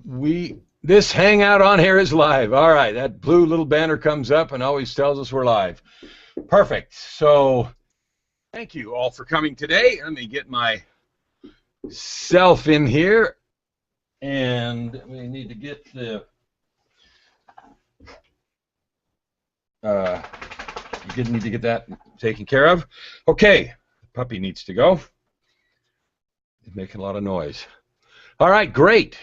This hangout on here is live. All right, that blue little banner comes up and always tells us we're live. Perfect. So thank you all for coming today. Let me get myself in here, and we need to get the you need to get that taken care of. Okay, the puppy needs to go. He's making a lot of noise. All right, great.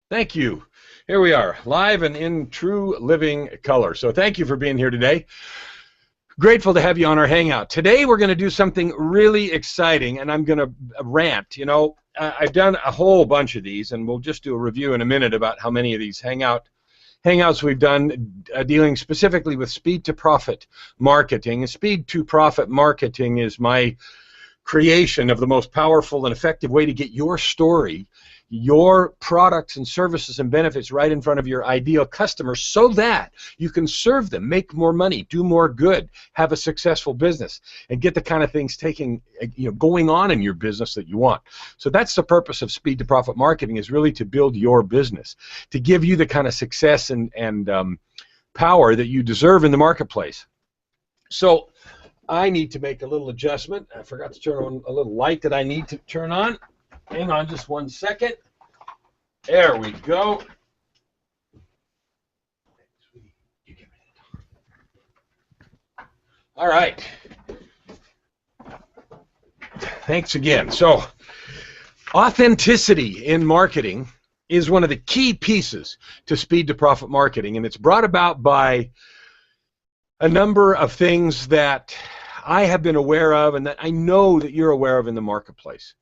Thank you. Here we are, live and in true living color. So thank you for being here today. Grateful to have you on our Hangout. Today we're going to do something really exciting, and I'm going to rant. You know, I've done a whole bunch of these, and we'll just do a review in a minute about how many of these Hangouts we've done dealing specifically with speed to profit marketing. And speed to profit marketing is my creation of the most powerful and effective way to get your story, your products and services and benefits right in front of your ideal customer so that you can serve them, make more money, do more good, have a successful business, and get the kind of things going on in your business that you want. So that's the purpose of speed to profit marketing, is really to build your business, to give you the kind of success and power that you deserve in the marketplace. So I need to make a little adjustment. I forgot to turn on a little light that I need to turn on. Hang on just one second. There we go. All right. Thanks again. So, authenticity in marketing is one of the key pieces to speed to profit marketing, and it's brought about by a number of things that I have been aware of and that I know that you're aware of in the marketplace.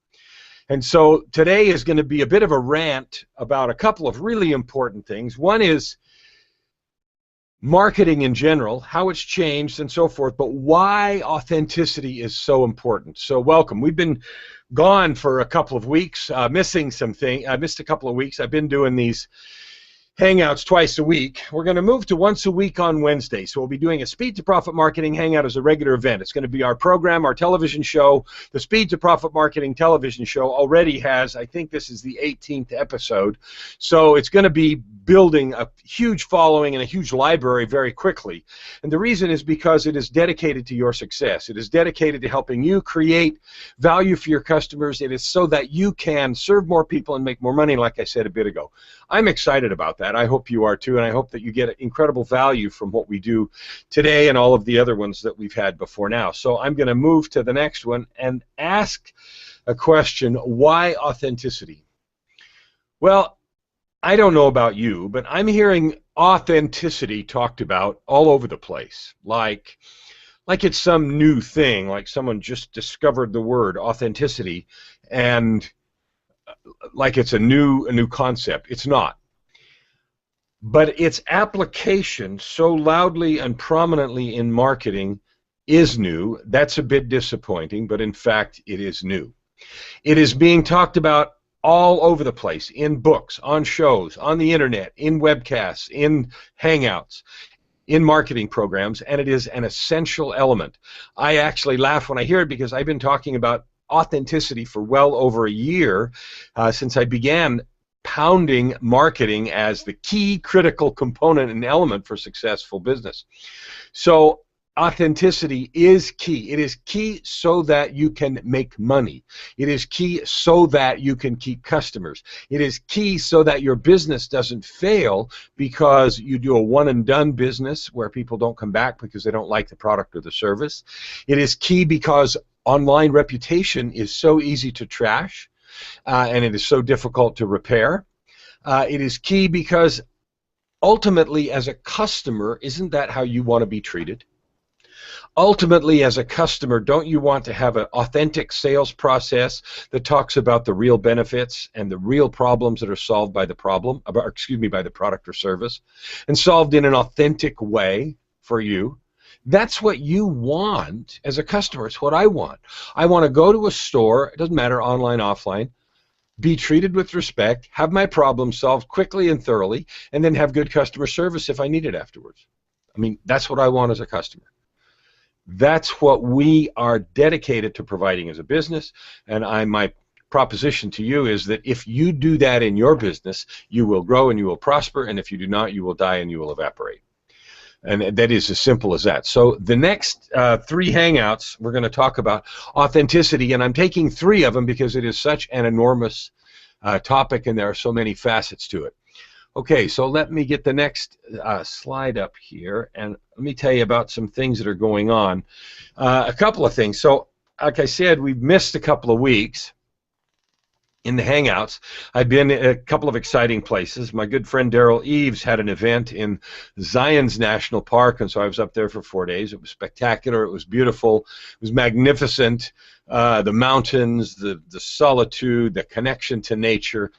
And so today is going to be a bit of a rant about a couple of really important things. One is marketing in general, how it's changed and so forth, but why authenticity is so important. So welcome. We've been gone for a couple of weeks, missing something. I missed a couple of weeks. I've been doing these Hangouts twice a week. We're going to move to once a week on Wednesday. So we'll be doing a Speed to Profit Marketing Hangout as a regular event. It's going to be our program, our television show. The Speed to Profit Marketing television show already has, I think this is the 18th episode. So it's going to be building a huge following and a huge library very quickly. And the reason is because it is dedicated to your success. It is dedicated to helping you create value for your customers. It is so that you can serve more people and make more money, like I said a bit ago. I'm excited about that. I hope you are too, and I hope that you get incredible value from what we do today and all of the other ones that we've had before now. So I'm going to move to the next one and ask a question: why authenticity? Well, I don't know about you, but I'm hearing authenticity talked about all over the place, like it's some new thing, like someone just discovered the word authenticity, and like it's a new concept. It's not. But its application so loudly and prominently in marketing is new. That's a bit disappointing, but in fact it is new. It is being talked about all over the place, in books, on shows, on the internet, in webcasts, in hangouts, in marketing programs, and it is an essential element. I actually laugh when I hear it because I've been talking about authenticity for well over a year since I began pounding marketing as the key critical component and element for successful business. So authenticity is key. It is key so that you can make money. It is key so that you can keep customers. It is key so that your business doesn't fail because you do a one-and-done business where people don't come back because they don't like the product or the service. It is key because online reputation is so easy to trash. And it is so difficult to repair. It is key because ultimately, as a customer, isn't that how you want to be treated? Ultimately, as a customer, don't you want to have an authentic sales process that talks about the real benefits and the real problems that are solved by the by the product or service, and solved in an authentic way for you? That's what you want as a customer. It's what I want. I want to go to a store, it doesn't matter, online, offline, be treated with respect, have my problem solved quickly and thoroughly, and then have good customer service if I need it afterwards. I mean, that's what I want as a customer. That's what we are dedicated to providing as a business, and my proposition to you is that if you do that in your business, you will grow and you will prosper, and if you do not, you will die and you will evaporate. And that is as simple as that. So the next 3 hangouts, we're going to talk about authenticity, and I'm taking 3 of them because it is such an enormous topic and there are so many facets to it. Okay, so let me get the next slide up here, and let me tell you about some things that are going on. A couple of things. So, like I said, we've missed a couple of weeks in the Hangouts. I've been at a couple of exciting places. My good friend Daryl Eves had an event in Zion's National Park, and so I was up there for 4 days. It was spectacular. It was beautiful. It was magnificent. The mountains, the solitude, the connection to nature,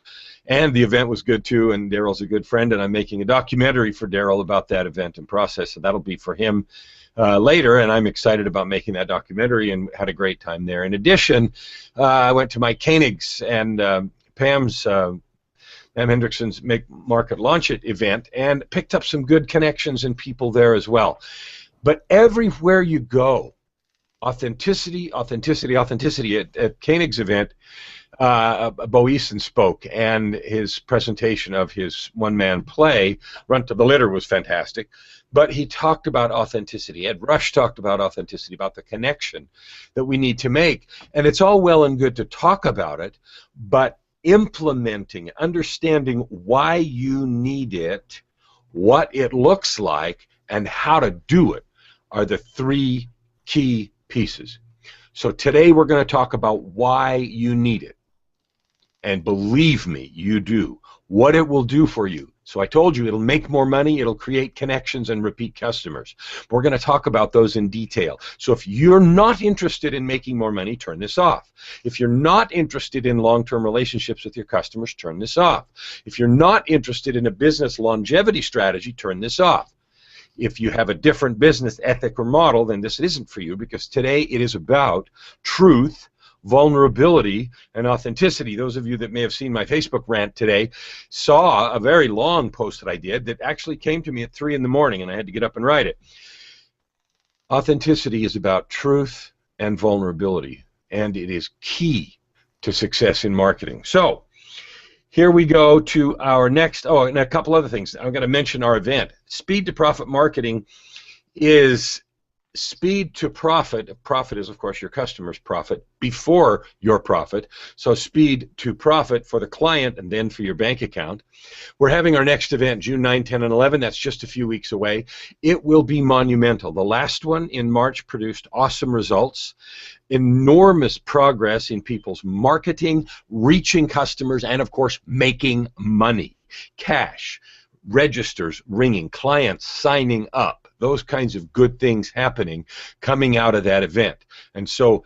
and the event was good too. And Daryl's a good friend, and I'm making a documentary for Daryl about that event and process, so that'll be for him later, and I'm excited about making that documentary and had a great time there. In addition, I went to Mike Koenig's and Pam's, Pam Hendrickson's Make Market Launch It event, and picked up some good connections and people there as well. But everywhere you go, authenticity, authenticity, authenticity. At Koenig's event, Bo Easton spoke, and his presentation of his one-man play, Run to the Litter, was fantastic. But he talked about authenticity. Ed Rush talked about authenticity, about the connection that we need to make. And it's all well and good to talk about it, but implementing, understanding why you need it, what it looks like, and how to do it are the 3 key pieces. So today we're going to talk about why you need it. And believe me, you do. What it will do for you. So I told you it'll make more money, it'll create connections and repeat customers. We're going to talk about those in detail. So if you're not interested in making more money, turn this off. If you're not interested in long-term relationships with your customers, turn this off. If you're not interested in a business longevity strategy, turn this off. If you have a different business ethic or model, then this isn't for you, because today it is about truth, vulnerability, and authenticity. Those of you that may have seen my Facebook rant today saw a very long post that I did that actually came to me at 3 in the morning, and I had to get up and write it. Authenticity is about truth and vulnerability, and it is key to success in marketing. So here we go to our next, oh, and a couple other things. I'm going to mention our event. Speed to Profit Marketing is speed to profit. Profit is, of course, your customer's profit before your profit. So speed to profit for the client and then for your bank account. We're having our next event June 9, 10, and 11. That's just a few weeks away. It will be monumental. The last one in March produced awesome results, enormous progress in people's marketing, reaching customers, and, of course, making money. Cash, registers ringing, clients signing up. Those kinds of good things happening coming out of that event. And so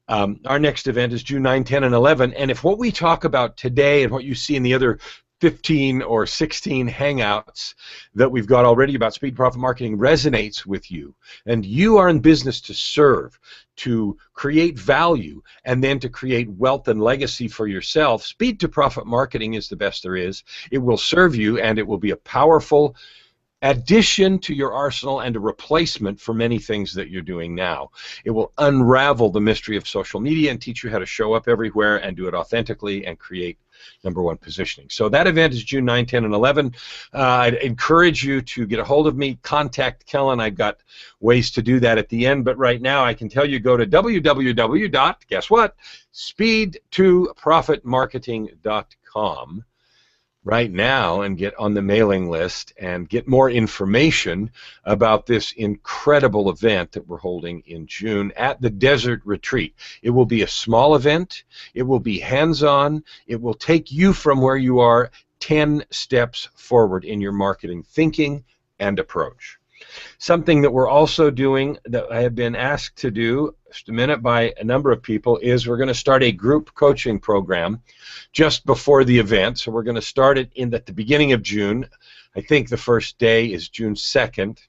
our next event is June 9, 10, and 11. And if what we talk about today and what you see in the other 15 or 16 hangouts that we've got already about speed profit marketing resonates with you, and you are in business to serve, to create value, and then to create wealth and legacy for yourself, speed to profit marketing is the best there is. It will serve you, and it will be a powerful addition to your arsenal and a replacement for many things that you're doing now. It will unravel the mystery of social media and teach you how to show up everywhere and do it authentically and create #1 positioning. So that event is June 9, 10, and 11. I'd encourage you to get a hold of me, contact Kellan. I've got ways to do that at the end, but right now I can tell you go to www. Guess what? speedtoprofitmarketing.com right now and get on the mailing list and get more information about this incredible event that we're holding in June at the Desert Retreat. It will be a small event. It will be hands-on. It will take you from where you are 10 steps forward in your marketing thinking and approach. Something that we're also doing that I have been asked to do just a minute by a number of people is we're going to start a group coaching program just before the event. So we're going to start it at the beginning of June. I think the first day is June 2nd.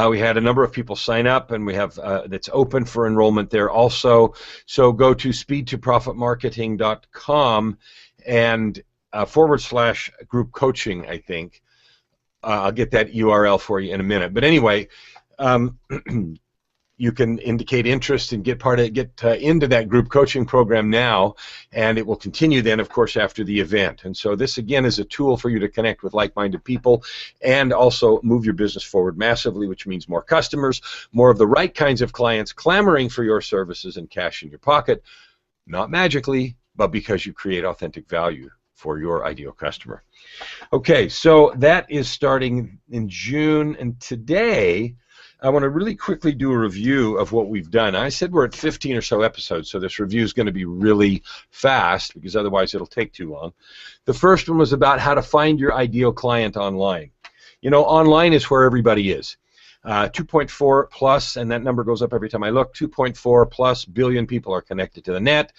We had a number of people sign up, and we have that's open for enrollment there also. So go to speedtoprofitmarketing.com and /group coaching, I think. I'll get that URL for you in a minute. But anyway, You can indicate interest and get into that group coaching program now, and it will continue then, of course, after the event. And so this, again, is a tool for you to connect with like-minded people and also move your business forward massively, which means more customers, more of the right kinds of clients clamoring for your services and cash in your pocket, not magically, but because you create authentic value for your ideal customer. Okay, so that is starting in June, and today I want to really quickly do a review of what we've done. I said we're at 15 or so episodes, so this review is going to be really fast because otherwise it'll take too long. The first one was about how to find your ideal client online. You know, online is where everybody is. 2.4 plus, and that number goes up every time I look, 2.4 plus billion people are connected to the net.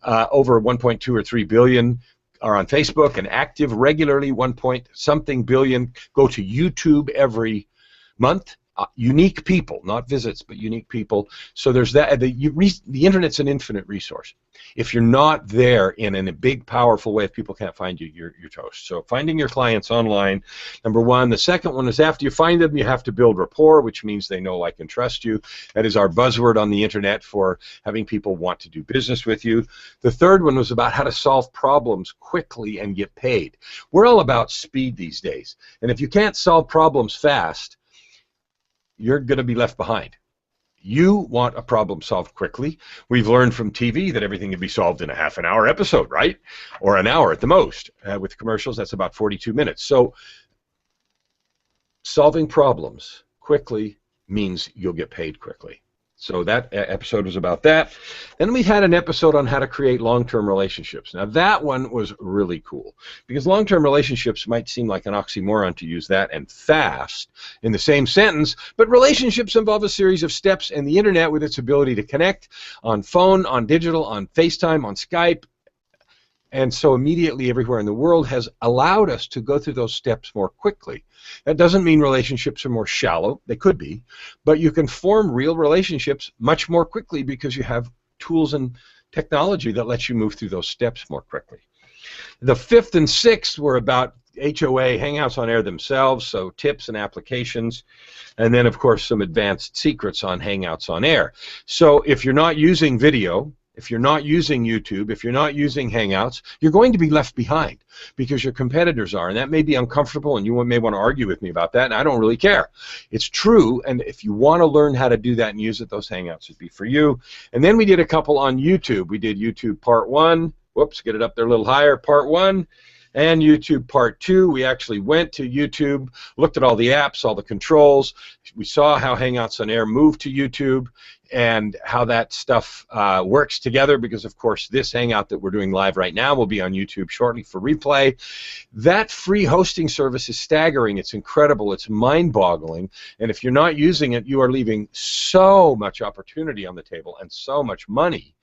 Over 1.2 or 3 billion are on Facebook and active regularly. 1 point something billion go to YouTube every month. Unique people, not visits, but unique people. So there's that. The internet's an infinite resource. If you're not there in a big, powerful way, if people can't find you, you're toast. So finding your clients online, number one. The second one is after you find them, you have to build rapport, which means they know, like, and trust you. That is our buzzword on the internet for having people want to do business with you. The third one was about how to solve problems quickly and get paid. We're all about speed these days. And if you can't solve problems fast, you're going to be left behind. You want a problem solved quickly. We've learned from TV that everything can be solved in a half-an-hour episode, right? Or an hour at the most. With commercials, that's about 42 minutes. So solving problems quickly means you'll get paid quickly. So that episode was about that. Then we had an episode on how to create long-term relationships. Now that one was really cool because long-term relationships might seem like an oxymoron to use that and fast in the same sentence, but relationships involve a series of steps, and the internet, with its ability to connect on phone, on digital, on FaceTime, on Skype, and so immediately everywhere in the world, has allowed us to go through those steps more quickly. That doesn't mean relationships are more shallow. They could be. But you can form real relationships much more quickly because you have tools and technology that lets you move through those steps more quickly. The fifth and sixth were about HOA, Hangouts on Air themselves, so tips and applications, and then, of course, some advanced secrets on Hangouts on Air. So if you're not using video, if you're not using YouTube, if you're not using Hangouts, you're going to be left behind because your competitors are, and that may be uncomfortable, and you may want to argue with me about that, and I don't really care. It's true, and if you want to learn how to do that and use it, those Hangouts would be for you. And then we did a couple on YouTube. We did YouTube Part 1. Whoops, get it up there a little higher. Part 1. And YouTube Part 2. We actually went to YouTube, looked at all the apps, all the controls. We saw how Hangouts on Air moved to YouTube and how that stuff works together, because, of course, this Hangout that we're doing live right now will be on YouTube shortly for replay. That free hosting service is staggering. It's incredible. It's mind-boggling. And if you're not using it, you are leaving so much opportunity on the table and so much money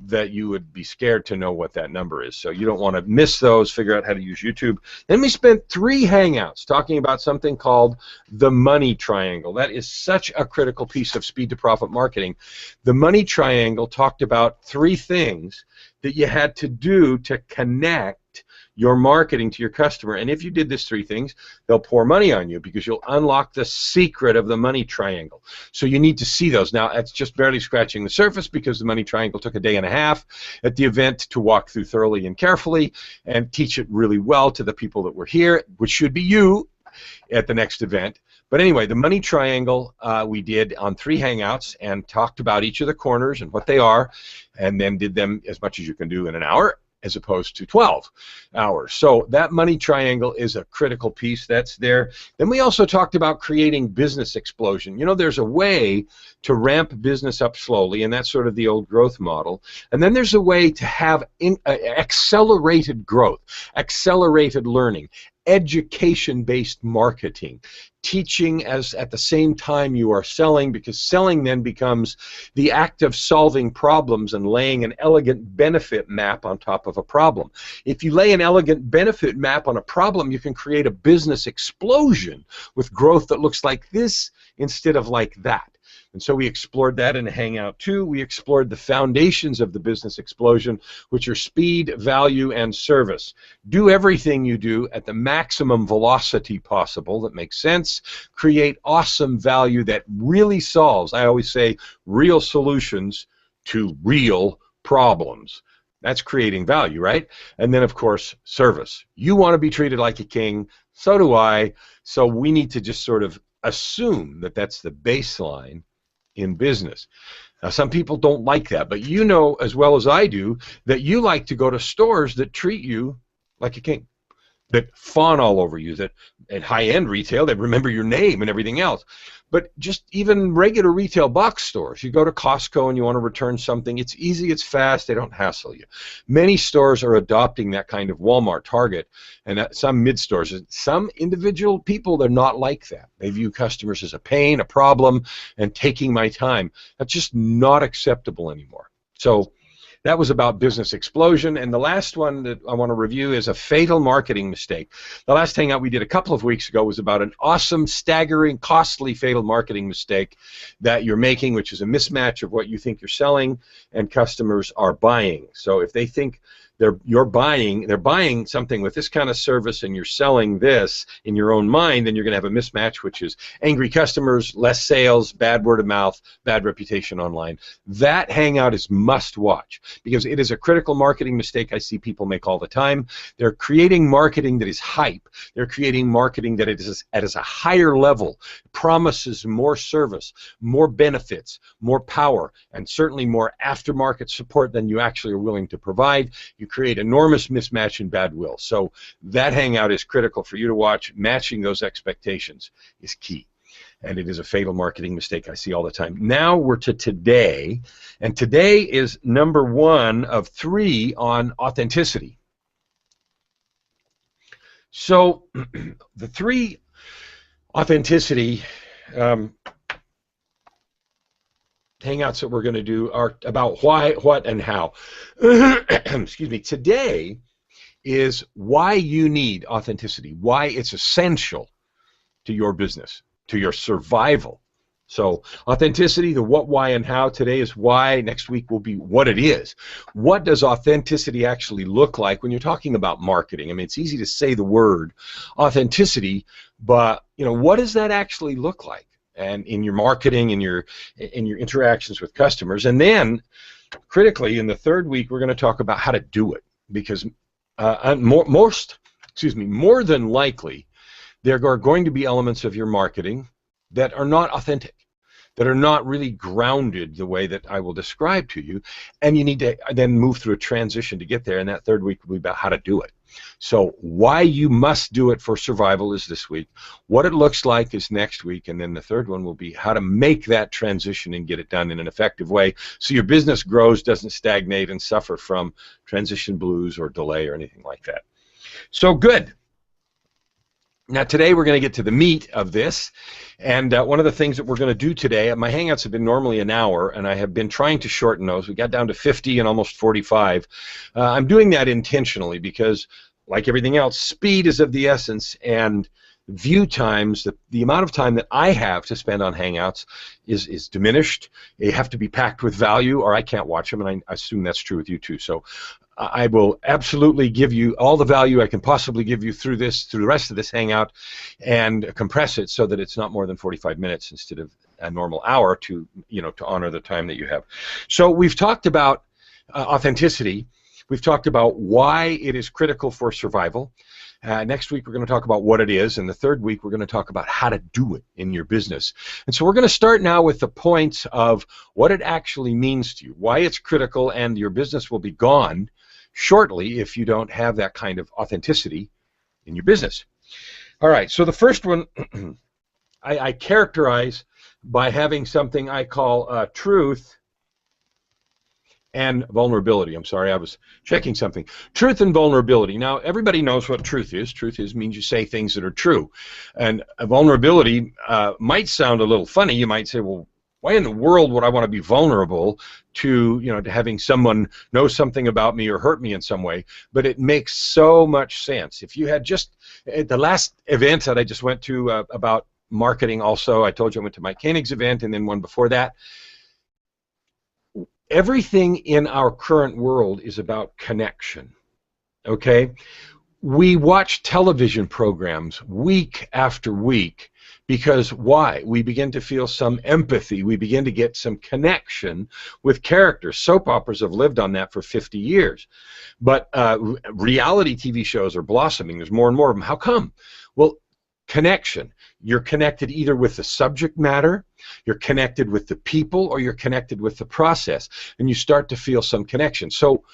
that you would be scared to know what that number is. So you don't want to miss those, figure out how to use YouTube. Then we spent 3 Hangouts talking about something called the money triangle. That is such a critical piece of speed to profit marketing. The money triangle talked about 3 things that you had to do to connect your marketing to your customer. And if you did these 3 things, they'll pour money on you because you'll unlock the secret of the money triangle. So you need to see those. Now, that's just barely scratching the surface because the money triangle took a day and a half at the event to walk through thoroughly and carefully and teach it really well to the people that were here, which should be you at the next event. But anyway, the money triangle we did on 3 Hangouts and talked about each of the corners and what they are, and then did them as much as you can do in an hour, as opposed to 12 hours. So that money triangle is a critical piece that's there. Then we also talked about creating business explosion. You know, there's a way to ramp business up slowly, and that's sort of the old growth model. And then there's a way to have accelerated growth, accelerated learning, education-based marketing, teaching as at the same time you are selling, because selling then becomes the act of solving problems and laying an elegant benefit map on top of a problem. If you lay an elegant benefit map on a problem, you can create a business explosion with growth that looks like this instead of like that. And so we explored that in a Hangout 2. We explored the foundations of the business explosion, which are speed, value, and service. Do everything you do at the maximum velocity possible that makes sense. Create awesome value that really solves, I always say, real solutions to real problems. That's creating value, right? And then, of course, service. You want to be treated like a king, so do I. So we need to just sort of assume that that's the baseline in business. Now, some people don't like that, but you know as well as I do that you like to go to stores that treat you like a king, that fawn all over you, that at high-end retail, they remember your name and everything else. But just even regular retail box stores, you go to Costco and you want to return something, it's easy, it's fast, they don't hassle you. Many stores are adopting that kind of Walmart, Target, and some mid-stores. Some individual people, they're not like that. They view customers as a pain, a problem, and taking my time. That's just not acceptable anymore. So that was about business explosion, and the last one that I want to review is a fatal marketing mistake. The last hangout we did a couple of weeks ago was about an awesome, staggering, costly fatal marketing mistake that you're making, which is a mismatch of what you think you're selling and customers are buying. So if they think they're buying something with this kind of service and you're selling this in your own mind, then you're going to have a mismatch, which is angry customers, less sales, bad word of mouth, bad reputation online. That hangout is must watch because it is a critical marketing mistake I see people make all the time. They're creating marketing that is hype. They're creating marketing that is at a higher level, promises more service, more benefits, more power, and certainly more aftermarket support than you actually are willing to provide. You create enormous mismatch and bad will. So that hangout is critical for you to watch. Matching those expectations is key. And it is a fatal marketing mistake I see all the time. Now we're to today, and today is number 1 of 3 on authenticity. So the 3 authenticity hangouts that we're going to do are about why, what, and how. Excuse me. Today is why you need authenticity, why it's essential to your business, to your survival. So authenticity, the what, why, and how. Today is why. Next week will be what it is. What does authenticity actually look like when you're talking about marketing? I mean, it's easy to say the word authenticity, but what does that actually look like? And in your marketing, in your interactions with customers. And then, critically, in the 3rd week, we're going to talk about how to do it. Because more than likely, there are going to be elements of your marketing that are not authentic, that are not really grounded the way that I will describe to you. And you need to then move through a transition to get there. And that 3rd week will be about how to do it. So why you must do it for survival is this week. What it looks like is next week. And then the 3rd one will be how to make that transition and get it done in an effective way so your business grows, doesn't stagnate, and suffer from transition blues or delay or anything like that. So good. Now today we're going to get to the meat of this, and one of the things that we're going to do today, my hangouts have been normally an hour, and I have been trying to shorten those. We got down to 50 and almost 45. I'm doing that intentionally because, like everything else, speed is of the essence, and view times, the amount of time that I have to spend on hangouts is diminished. They have to be packed with value or I can't watch them, and I assume that's true with you too. So I will absolutely give you all the value I can possibly give you through the rest of this hangout, and compress it so that it's not more than 45 minutes instead of a normal hour to honor the time that you have. So we've talked about authenticity. We've talked about why it is critical for survival. Next week we're going to talk about what it is, and the 3rd week we're going to talk about how to do it in your business. And so we're going to start now with the points of what it actually means to you, why it's critical, and your business will be gone shortly if you don't have that kind of authenticity in your business. All right, so the first one I characterize by having something I call truth and vulnerability. I'm sorry, I was checking something. Truth and vulnerability. Now, everybody knows what truth is. Truth means you say things that are true. And vulnerability might sound a little funny. You might say, well, why in the world would I want to be vulnerable to, to having someone know something about me or hurt me in some way? But it makes so much sense. If you had just, at the last event that I just went to about marketing also. I told you I went to Mike Koenig's event and then one before that. Everything in our current world is about connection, okay? We watch television programs week after week because why? We begin to feel some empathy. We begin to get some connection with characters. Soap operas have lived on that for 50 years. But reality TV shows are blossoming. There's more and more of them. How come? Well, connection. You're connected either with the subject matter, you're connected with the people, or you're connected with the process. And you start to feel some connection. So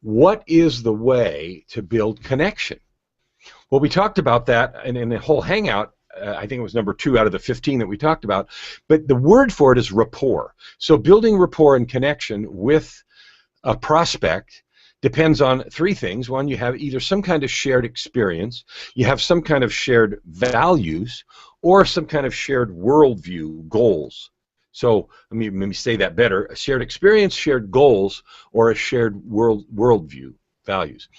what is the way to build connection? Well, we talked about that in the whole hangout. I think it was number 2 out of the 15 that we talked about. But the word for it is rapport. So building rapport and connection with a prospect depends on 3 things. One, you have either some kind of shared experience, you have some kind of shared values, or some kind of shared worldview, goals. So let me say that better. A shared experience, shared goals, or a shared worldview, values.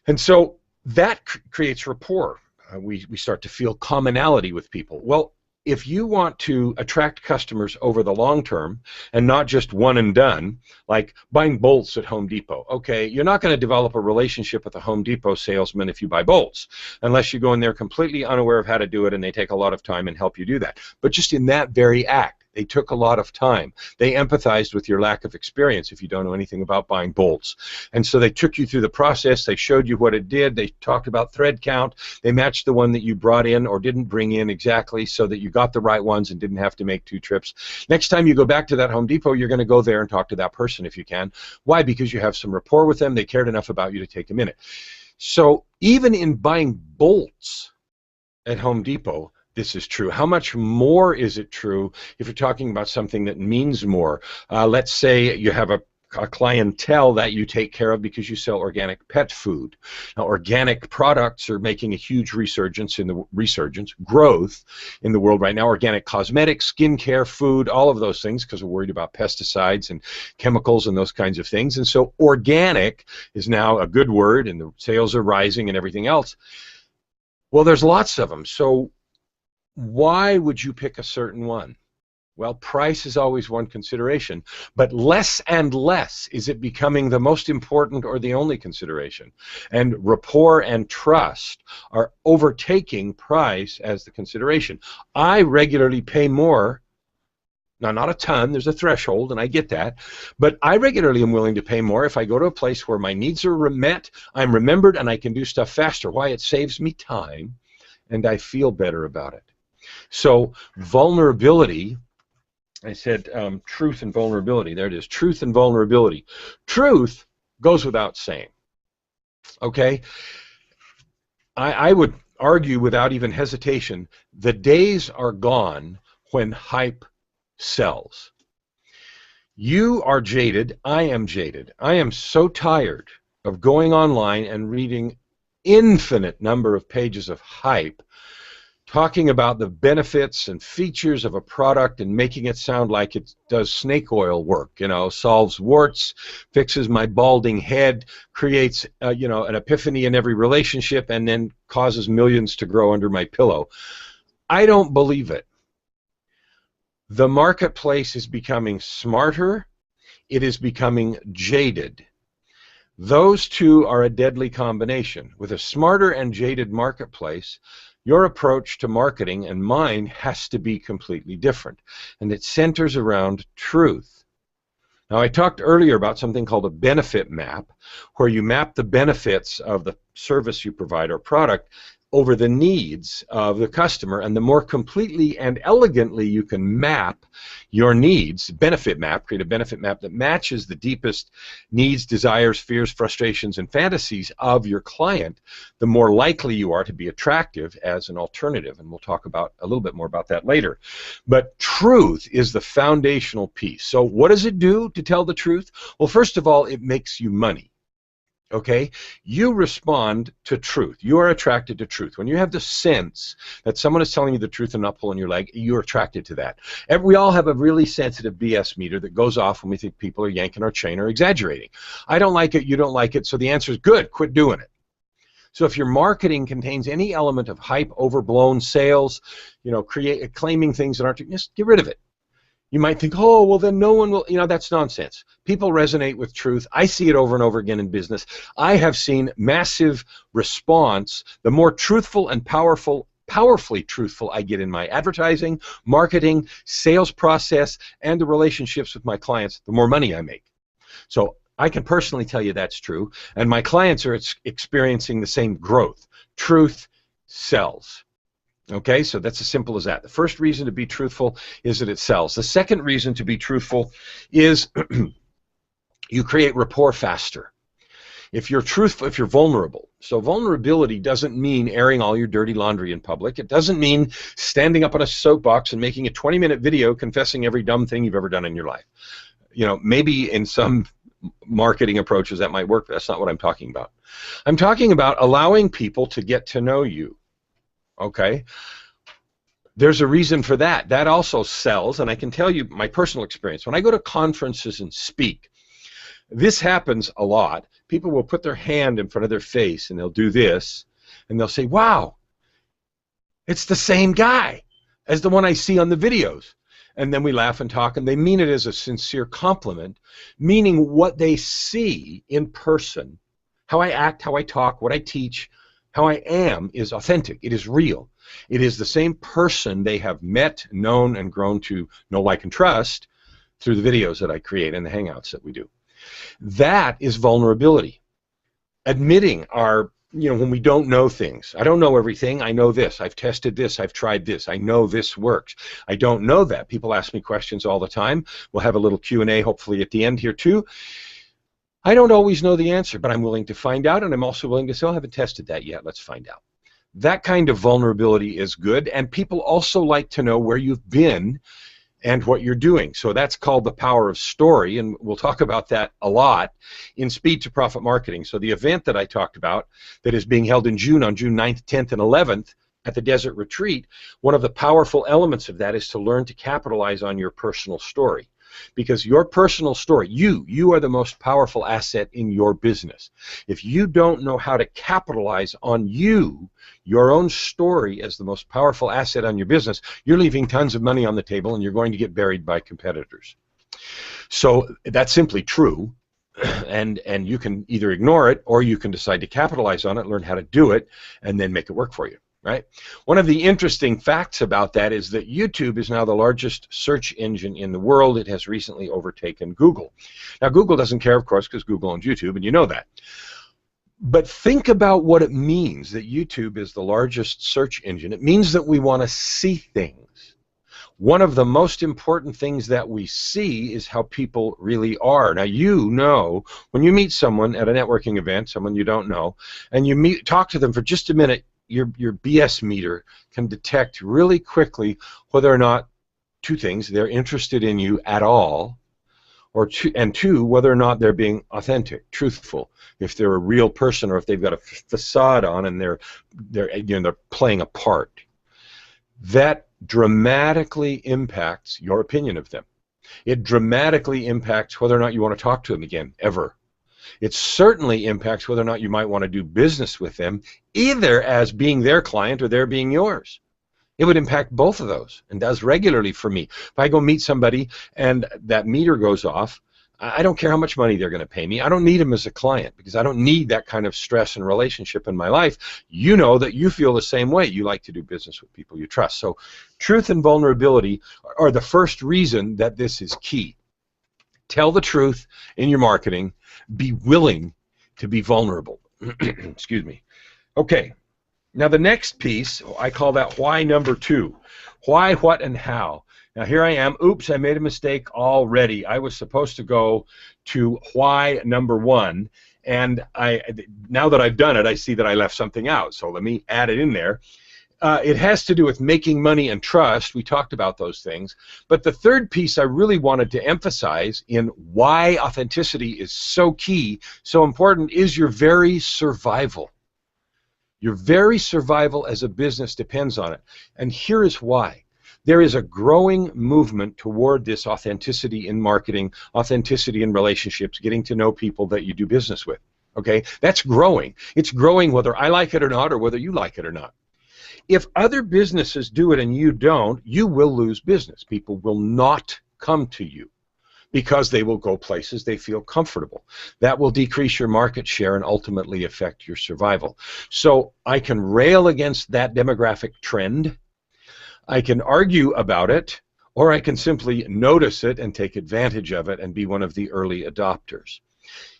And so that creates rapport. We start to feel commonality with people. Well, if you want to attract customers over the long term and not just one and done, like buying bolts at Home Depot, okay, you're not going to develop a relationship with a Home Depot salesman if you buy bolts, unless you go in there completely unaware of how to do it and they take a lot of time and help you do that. But just in that very act, they took a lot of time. They empathized with your lack of experience if you don't know anything about buying bolts. And so they took you through the process. They showed you what it did. They talked about thread count. They matched the one that you brought in or didn't bring in exactly so that you got the right ones and didn't have to make 2 trips. Next time you go back to that Home Depot, you're going to go there and talk to that person if you can. Why? Because you have some rapport with them. They cared enough about you to take a minute. So even in buying bolts at Home Depot, this is true. How much more is it true if you're talking about something that means more? Let's say you have a clientele that you take care of because you sell organic pet food. Now, organic products are making a huge growth in the world right now. Organic cosmetics, skincare, food, all of those things, because we're worried about pesticides and chemicals and those kinds of things. And so organic is now a good word, and the sales are rising and everything else. Well, there's lots of them. So why would you pick a certain one? Well, price is always one consideration, but less and less is it becoming the most important or the only consideration. And rapport and trust are overtaking price as the consideration. I regularly pay more. Now, not a ton, there's a threshold, and I get that, but I regularly am willing to pay more if I go to a place where my needs are met, I'm remembered, and I can do stuff faster. Why? It saves me time, and I feel better about it. So vulnerability, I said truth and vulnerability. There it is, truth and vulnerability. Truth goes without saying, okay? I would argue without even hesitation, the days are gone when hype sells. You are jaded, I am jaded. I am so tired of going online and reading infinite number of pages of hype talking about the benefits and features of a product and making it sound like it does snake oil work, you know, solves warts, fixes my balding head, creates, you know, an epiphany in every relationship, and then causes millions to grow under my pillow. I don't believe it. The marketplace is becoming smarter. It is becoming jaded. Those two are a deadly combination. With a smarter and jaded marketplace, your approach to marketing and mine has to be completely different, and it centers around truth. Now, I talked earlier about something called a benefit map, where you map the benefits of the service you provide or product over the needs of the customer, and the more completely and elegantly you can map your needs, benefit map, create a benefit map that matches the deepest needs, desires, fears, frustrations, and fantasies of your client, the more likely you are to be attractive as an alternative, and we'll talk about a little bit more about that later. But truth is the foundational piece. So what does it do to tell the truth? Well, first of all, it makes you money. Okay, you respond to truth. You are attracted to truth. When you have the sense that someone is telling you the truth and not pulling your leg, you're attracted to that. And we all have a really sensitive BS meter that goes off when we think people are yanking our chain or exaggerating. I don't like it, you don't like it, so the answer is good, quit doing it. So if your marketing contains any element of hype, overblown sales, claiming things that aren't, just get rid of it. You might think, oh, well, then no one will, that's nonsense. People resonate with truth. I see it over and over again in business. I have seen massive response. The more truthful and powerfully truthful I get in my advertising, marketing, sales process, and the relationships with my clients, the more money I make. So I can personally tell you that's true, and my clients are experiencing the same growth. Truth sells. Okay, so that's as simple as that. The first reason to be truthful is that it sells. The second reason to be truthful is you create rapport faster. If you're truthful, if you're vulnerable. So vulnerability doesn't mean airing all your dirty laundry in public. It doesn't mean standing up on a soapbox and making a 20-minute video confessing every dumb thing you've ever done in your life. Maybe in some marketing approaches that might work, but that's not what I'm talking about. I'm talking about allowing people to get to know you. Okay, there's a reason for that. That also sells, and I can tell you my personal experience. When I go to conferences and speak, this happens a lot. People will put their hand in front of their face and they'll do this, and they'll say, wow, it's the same guy as the one I see on the videos. And then we laugh and talk, and they mean it as a sincere compliment, meaning what they see in person, how I act, how I talk, what I teach, how I am is authentic. It is real. It is the same person they have met, known, and grown to know, like, and trust through the videos that I create and the hangouts that we do. That is vulnerability. Admitting when we don't know things. I don't know everything. I know this. I've tested this. I've tried this. I know this works. I don't know that. People ask me questions all the time. We'll have a little Q&A hopefully at the end here too. I don't always know the answer, but I'm willing to find out, and I'm also willing to say, I haven't tested that yet. Let's find out. That kind of vulnerability is good, and people also like to know where you've been and what you're doing. So that's called the power of story, and we'll talk about that a lot in Speed to Profit Marketing. So the event that I talked about that is being held in June, on June 9th, 10th, and 11th at the Desert Retreat, one of the powerful elements of that is to learn to capitalize on your personal story. Because your personal story, you are the most powerful asset in your business. If you don't know how to capitalize on your own story as the most powerful asset on your business, you're leaving tons of money on the table and you're going to get buried by competitors. So that's simply true, and you can either ignore it or you can decide to capitalize on it, learn how to do it, and then make it work for you. Right? One of the interesting facts about that is that YouTube is now the largest search engine in the world. It has recently overtaken Google. Now, Google doesn't care, of course, because Google owns YouTube, and you know that. But think about what it means that YouTube is the largest search engine. It means that we want to see things. One of the most important things that we see is how people really are. Now, when you meet someone at a networking event, someone you don't know, and you talk to them for just a minute, your BS meter can detect really quickly whether or not, two things, they're interested in you at all, and two, whether or not they're being authentic, truthful, if they're a real person or if they've got a facade on and they're playing a part. That dramatically impacts your opinion of them. It dramatically impacts whether or not you want to talk to them again, ever. It certainly impacts whether or not you might want to do business with them, either as being their client or their being yours. It would impact both of those, and does regularly for me. If I go meet somebody and that meter goes off, I don't care how much money they're going to pay me. I don't need them as a client because I don't need that kind of stress and relationship in my life. You know that you feel the same way. You like to do business with people you trust. So truth and vulnerability are the first reason that this is key. Tell the truth in your marketing. Be willing to be vulnerable. Excuse me. Okay. Now the next piece, I call that why number 2. Why, what, and how. Now here I am. Oops, I made a mistake already. I was supposed to go to why number 1, and now that I've done it, I see that I left something out. So let me add it in there. It has to do with making money and trust. We talked about those things. But the third piece I really wanted to emphasize in why authenticity is so key, so important, is your very survival. Your very survival as a business depends on it. And here is why. There is a growing movement toward this authenticity in marketing, authenticity in relationships, getting to know people that you do business with. Okay, that's growing. It's growing whether I like it or not, or whether you like it or not. If other businesses do it and you don't, you will lose business. People will not come to you because they will go places they feel comfortable. That will decrease your market share and ultimately affect your survival. So I can rail against that demographic trend. I can argue about it, or I can simply notice it and take advantage of it and be one of the early adopters.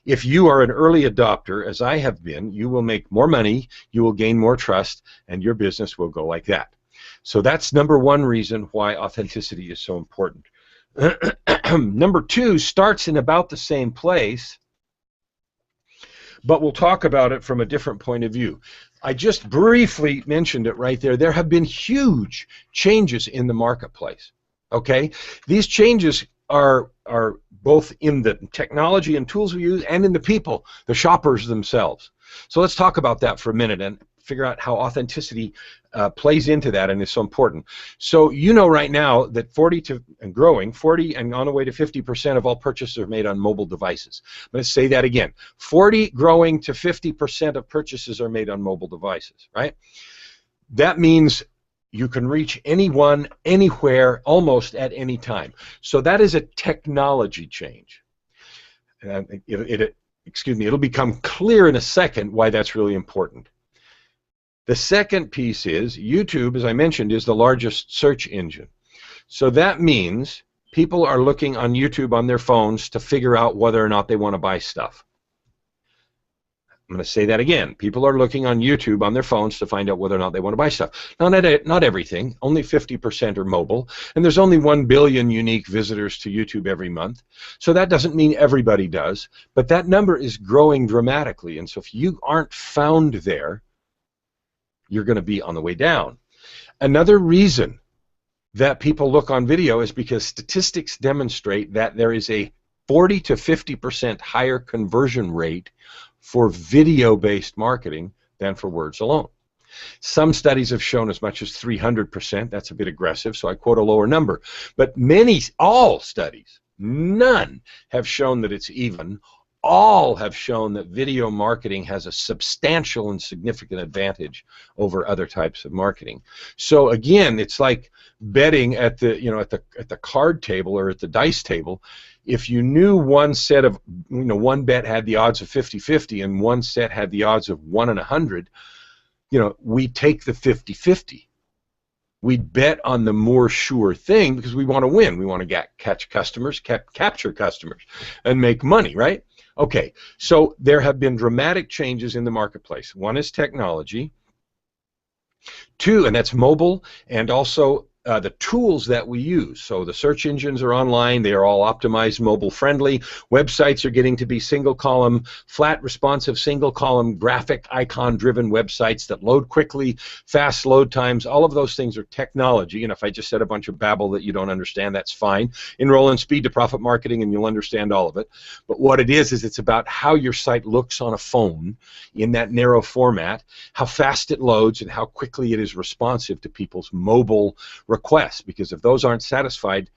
If you are an early adopter, as I have been, you will make more money, you will gain more trust, and your business will go like that. So that's number one reason why authenticity is so important. Number two starts in about the same place, but we'll talk about it from a different point of view. I just briefly mentioned it right there. There have been huge changes in the marketplace. Okay? These changes are both in the technology and tools we use and in the people, the shoppers themselves. So let's talk about that for a minute and figure out how authenticity plays into that and is so important. So you know right now that 40 and on the way to 50% of all purchases are made on mobile devices. I'm going to say that again. 40 growing to 50% of purchases are made on mobile devices, right? That means you can reach anyone, anywhere, almost at any time. So that is a technology change. It'll become clear in a second why that's really important. The second piece is YouTube, as I mentioned, is the largest search engine. So that means people are looking on YouTube on their phones to figure out whether or not they want to buy stuff. I'm going to say that again. People are looking on YouTube on their phones to find out whether or not they want to buy stuff. Now, not everything. Only 50% are mobile, and there's only 1 billion unique visitors to YouTube every month. So that doesn't mean everybody does, but that number is growing dramatically, and so if you aren't found there, you're going to be on the way down. Another reason that people look on video is because statistics demonstrate that there is a 40 to 50% higher conversion rate for video-based marketing than for words alone. Some studies have shown as much as 300%. That's a bit aggressive, so I quote a lower number. But all studies, none have shown that it's even. All have shown that video marketing has a substantial and significant advantage over other types of marketing. So again, it's like betting at the card table or at the dice table. If you knew one set of, one bet had the odds of 50-50 and one set had the odds of 1 in 100, we take the 50-50. We'd bet on the more sure thing because we want to win. We want to catch customers, capture customers, and make money, right? Okay, so there have been dramatic changes in the marketplace. One is technology. Two, and that's mobile, and also the tools that we use. So the search engines are online. They are all optimized, mobile friendly. Websites are getting to be single column, flat responsive, single column, graphic icon driven websites that load quickly, fast load times. All of those things are technology. And if I just said a bunch of babble that you don't understand, that's fine. Enroll in Speed to Profit Marketing and you'll understand all of it. But what it is it's about how your site looks on a phone in that narrow format, how fast it loads, and how quickly it is responsive to people's mobile requests, because if those aren't satisfied,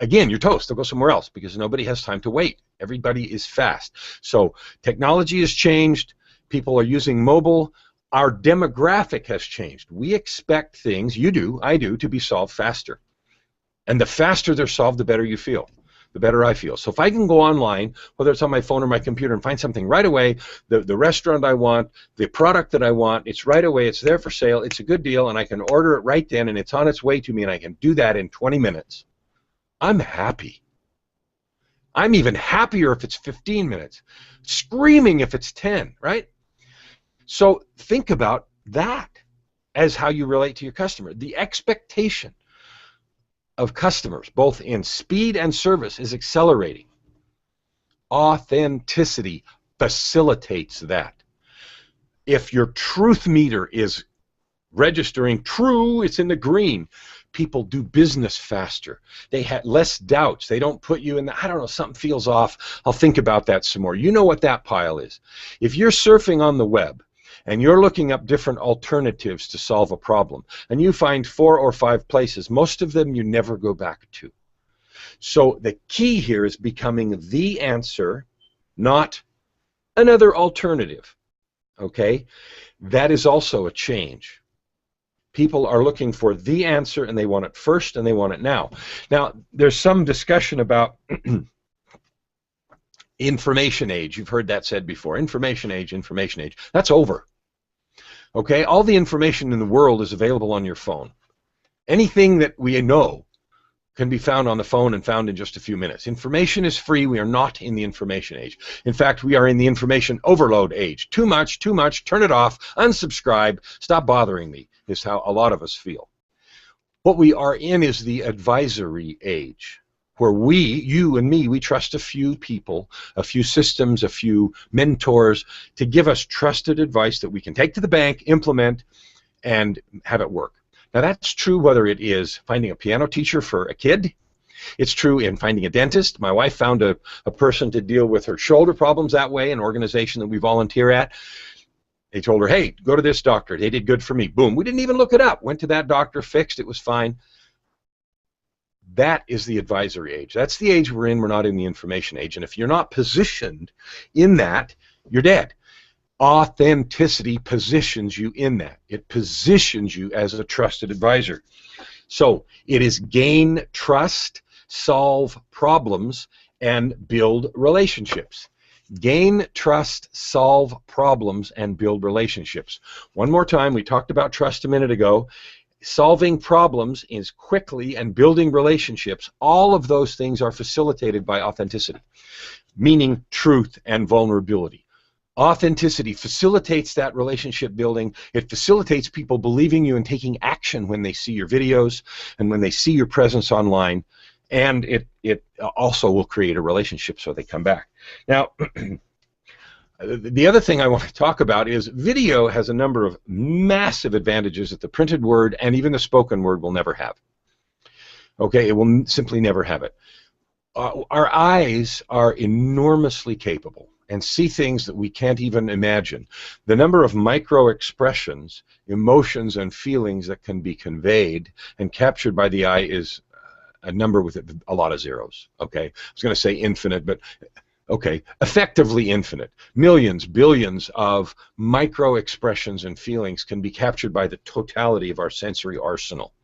again, you're toast. They'll go somewhere else because nobody has time to wait. Everybody is fast. So technology has changed. People are using mobile. Our demographic has changed. We expect things, you do, I do, to be solved faster. And the faster they're solved, the better you feel. The better I feel. So if I can go online, whether it's on my phone or my computer, and find something right away, the restaurant I want, the product that I want, it's right away, it's there for sale, it's a good deal, and I can order it right then, and it's on its way to me, and I can do that in 20 minutes. I'm happy. I'm even happier if it's 15 minutes. Screaming if it's 10, right? So think about that as how you relate to your customer. The expectation of customers, both in speed and service, is accelerating. Authenticity facilitates that. If your truth meter is registering true, it's in the green, people do business faster. They have less doubts. They don't put you in the, I don't know, something feels off, I'll think about that some more. You know what that pile is. If you're surfing on the web and you're looking up different alternatives to solve a problem, and you find 4 or 5 places, most of them you never go back to. So the key here is becoming the answer, not another alternative. Okay, that is also a change. People are looking for the answer, and they want it first, and they want it now. Now, there's some discussion about information age. You've heard that said before. Information age, information age. That's over. Okay, all the information in the world is available on your phone. Anything that we know can be found on the phone and found in just a few minutes. Information is free. We are not in the information age. In fact, we are in the information overload age. Too much, turn it off, unsubscribe, stop bothering me, is how a lot of us feel. What we are in is the advisory age, where we, you and me, we trust a few people, a few systems, a few mentors to give us trusted advice that we can take to the bank, implement, and have it work. Now, that's true whether it is finding a piano teacher for a kid. It's true in finding a dentist. My wife found a person to deal with her shoulder problems that way, an organization that we volunteer at. They told her, hey, go to this doctor. They did good for me. Boom. We didn't even look it up. Went to that doctor, fixed. It was fine. That is the advisory age. That's the age we're in. We're not in the information age. And if you're not positioned in that, you're dead. Authenticity positions you in that. It positions you as a trusted advisor. So it is gain trust, solve problems, and build relationships. Gain trust, solve problems, and build relationships. One more time, we talked about trust a minute ago. Solving problems is quickly and building relationships. All of those things are facilitated by authenticity, meaning truth and vulnerability. Authenticity facilitates that relationship building. It facilitates people believing you and taking action when they see your videos and when they see your presence online, and it also will create a relationship so they come back. Now, the other thing I want to talk about is video has a number of massive advantages that the printed word and even the spoken word will never have. Okay, it will simply never have it. Our eyes are enormously capable and see things that we can't even imagine. The number of micro expressions, emotions, and feelings that can be conveyed and captured by the eye is a number with a lot of zeros. Okay, I was going to say infinite, but okay, effectively infinite. Millions, billions of micro expressions and feelings can be captured by the totality of our sensory arsenal.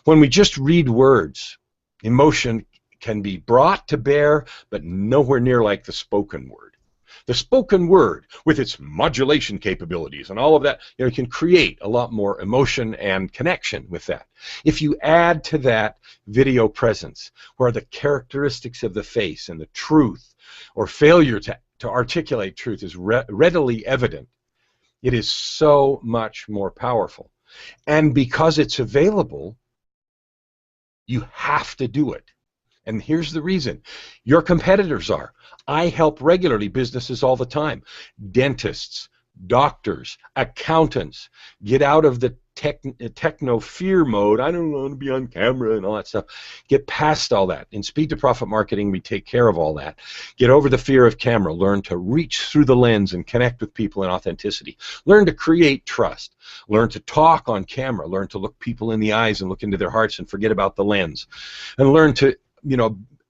When we just read words, emotion can be brought to bear, but nowhere near like the spoken word. The spoken word, with its modulation capabilities and all of that, can create a lot more emotion and connection with that. If you add to that video presence, where the characteristics of the face and the truth or failure to articulate truth is readily evident, it is so much more powerful. And because it's available, you have to do it. And here's the reason. Your competitors are. I help regularly businesses all the time. Dentists, doctors, accountants get out of the techno fear mode. I don't want to be on camera and all that stuff. Get past all that. In Speed to Profit Marketing, we take care of all that. Get over the fear of camera. Learn to reach through the lens and connect with people in authenticity. Learn to create trust. Learn to talk on camera. Learn to look people in the eyes and look into their hearts and forget about the lens. And learn to,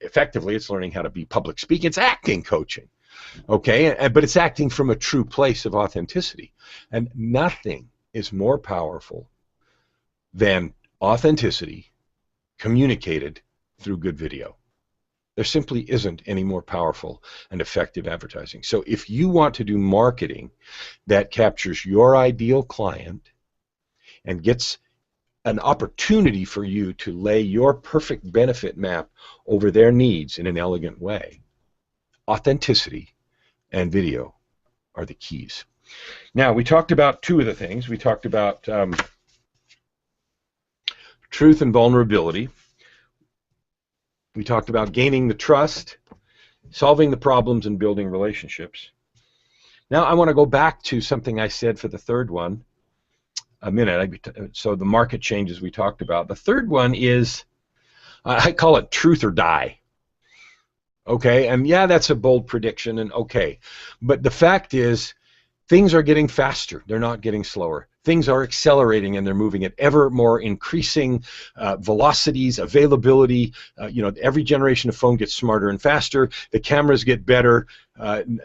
effectively, it's learning how to be public speaking. It's acting coaching, okay? But it's acting from a true place of authenticity. And nothing is more powerful than authenticity communicated through good video. There simply isn't any more powerful and effective advertising. So if you want to do marketing that captures your ideal client and gets an opportunity for you to lay your perfect benefit map over their needs in an elegant way, authenticity and video are the keys. Now, we talked about two of the things. We talked about truth and vulnerability. We talked about gaining the trust, solving the problems, and building relationships. Now, I want to go back to something I said for the third one a minute. So the market changes we talked about. The third one is, I call it truth or die. Okay, and yeah, that's a bold prediction, and okay. But the fact is, things are getting faster. They're not getting slower. Things are accelerating and they're moving at ever more increasing velocities, availability. Every generation of phone gets smarter and faster. The cameras get better.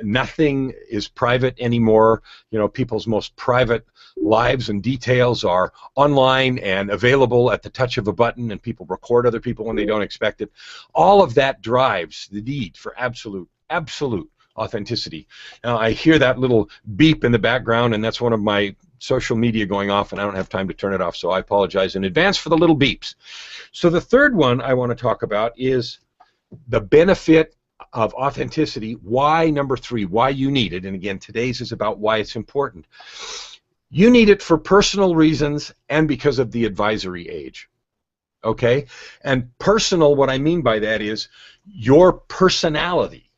Nothing is private anymore. People's most private lives and details are online and available at the touch of a button, and people record other people when they don't expect it. All of that drives the need for absolute authenticity. Now, I hear that little beep in the background, and that's one of my social media going off, and I don't have time to turn it off, so I apologize in advance for the little beeps. So the third one I want to talk about is the benefit of authenticity. Why, number 3, why you need it. And again, today's is about why it's important. You need it for personal reasons and because of the advisory age. Okay? And personal, what I mean by that is your personality,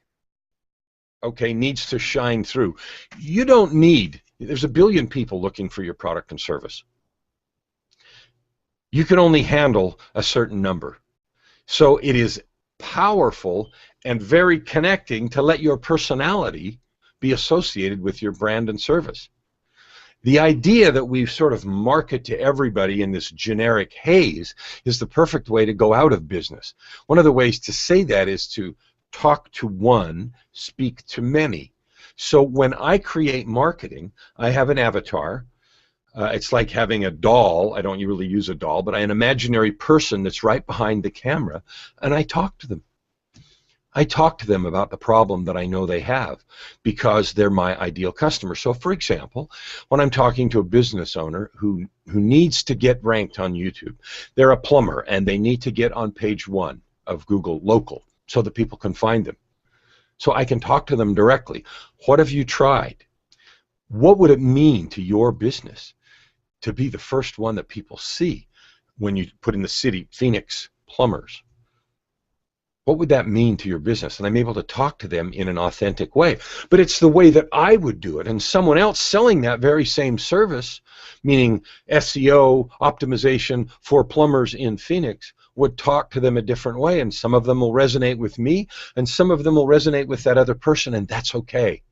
okay, needs to shine through. You don't need, there's a billion people looking for your product and service. You can only handle a certain number. So it is powerful and very connecting to let your personality be associated with your brand and service. The idea that we sort of market to everybody in this generic haze is the perfect way to go out of business. One of the ways to say that is to talk to one, speak to many. So when I create marketing, I have an avatar. It's like having a doll. I don't really use a doll, but I have an imaginary person that's right behind the camera, and I talk to them. I talk to them about the problem that I know they have because they're my ideal customer. So, for example, when I'm talking to a business owner who needs to get ranked on YouTube, they're a plumber and they need to get on page 1 of Google Local so that people can find them. So I can talk to them directly. What have you tried? What would it mean to your business to be the first one that people see when you put in the city, Phoenix plumbers? What would that mean to your business? And I'm able to talk to them in an authentic way. But it's the way that I would do it. And someone else selling that very same service, meaning SEO optimization for plumbers in Phoenix, would talk to them a different way. And some of them will resonate with me, and some of them will resonate with that other person, and that's okay.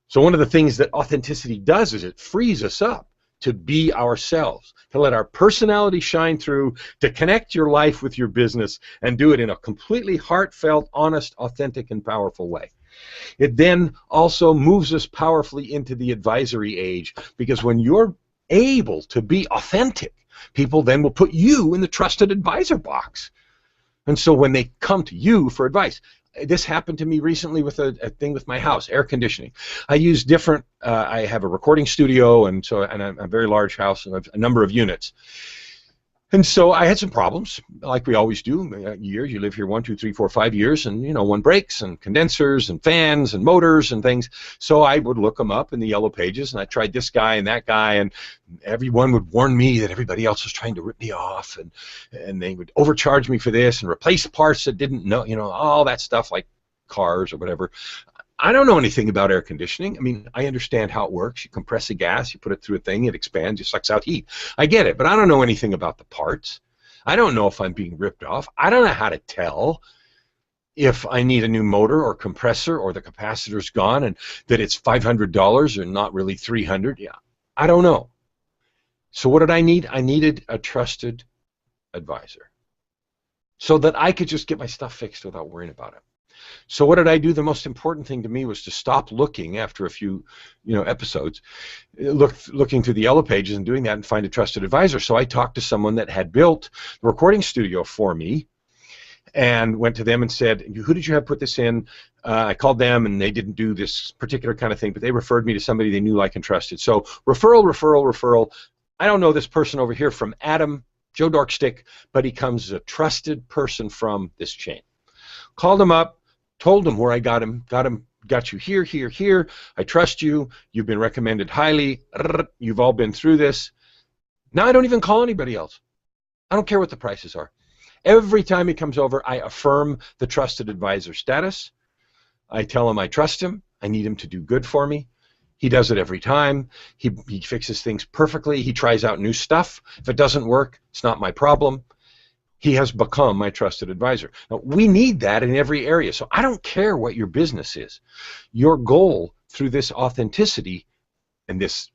So one of the things that authenticity does is it frees us up to be ourselves, to let our personality shine through, to connect your life with your business, and do it in a completely heartfelt, honest, authentic, and powerful way. It then also moves us powerfully into the advisory age, because when you're able to be authentic, people then will put you in the trusted advisor box. And so when they come to you for advice, this happened to me recently with a thing with my house, air conditioning. I use different, I have a recording studio and a very large house and a number of units. And so I had some problems, like we always do. Years, you live here 1, 2, 3, 4, 5 years, and one breaks, and condensers and fans and motors and things. So I would look them up in the yellow pages, and I tried this guy and that guy, and everyone would warn me that everybody else was trying to rip me off, and they would overcharge me for this and replace parts that didn't know, all that stuff like cars or whatever. I don't know anything about air conditioning. I mean, I understand how it works. You compress a gas, you put it through a thing, it expands, it sucks out heat. I get it, but I don't know anything about the parts. I don't know if I'm being ripped off. I don't know how to tell if I need a new motor or compressor or the capacitor's gone and that it's $500 or not really $300. Yeah, I don't know. So what did I need? I needed a trusted advisor so that I could just get my stuff fixed without worrying about it. So what did I do? The most important thing to me was to stop looking after a few, episodes, looking through the yellow pages and doing that and find a trusted advisor. So I talked to someone that had built the recording studio for me and went to them and said, who did you have put this in? I called them and they didn't do this particular kind of thing, but they referred me to somebody they knew, liked, and trusted. So referral. I don't know this person over here from Adam, Joe Dorkstick, but he comes as a trusted person from this chain. Called him up. Told him where I got him, got you here. I trust you. You've been recommended highly. You've all been through this. Now I don't even call anybody else. I don't care what the prices are. Every time he comes over, I affirm the trusted advisor status. I tell him I trust him. I need him to do good for me. He does it every time. He fixes things perfectly. He tries out new stuff. If it doesn't work, it's not my problem. He has become my trusted advisor. Now, we need that in every area. So I don't care what your business is. Your goal through this authenticity and this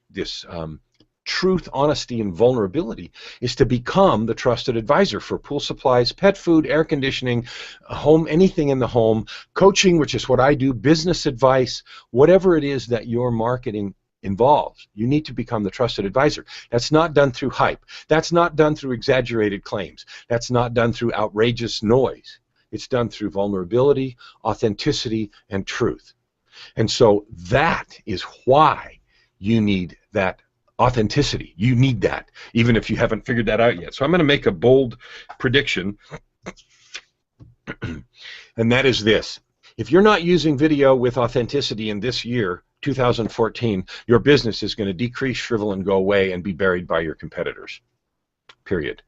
truth, honesty, and vulnerability is to become the trusted advisor for pool supplies, pet food, air conditioning, home, anything in the home, coaching, which is what I do, business advice, whatever it is that your marketing involves. You need to become the trusted advisor. That's not done through hype. That's not done through exaggerated claims. That's not done through outrageous noise. It's done through vulnerability, authenticity, and truth. And so that is why you need that authenticity. You need that, even if you haven't figured that out yet. So I'm going to make a bold prediction, and that is this. If you're not using video with authenticity in this year, 2014, your business is going to decrease, shrivel, and go away and be buried by your competitors. Period.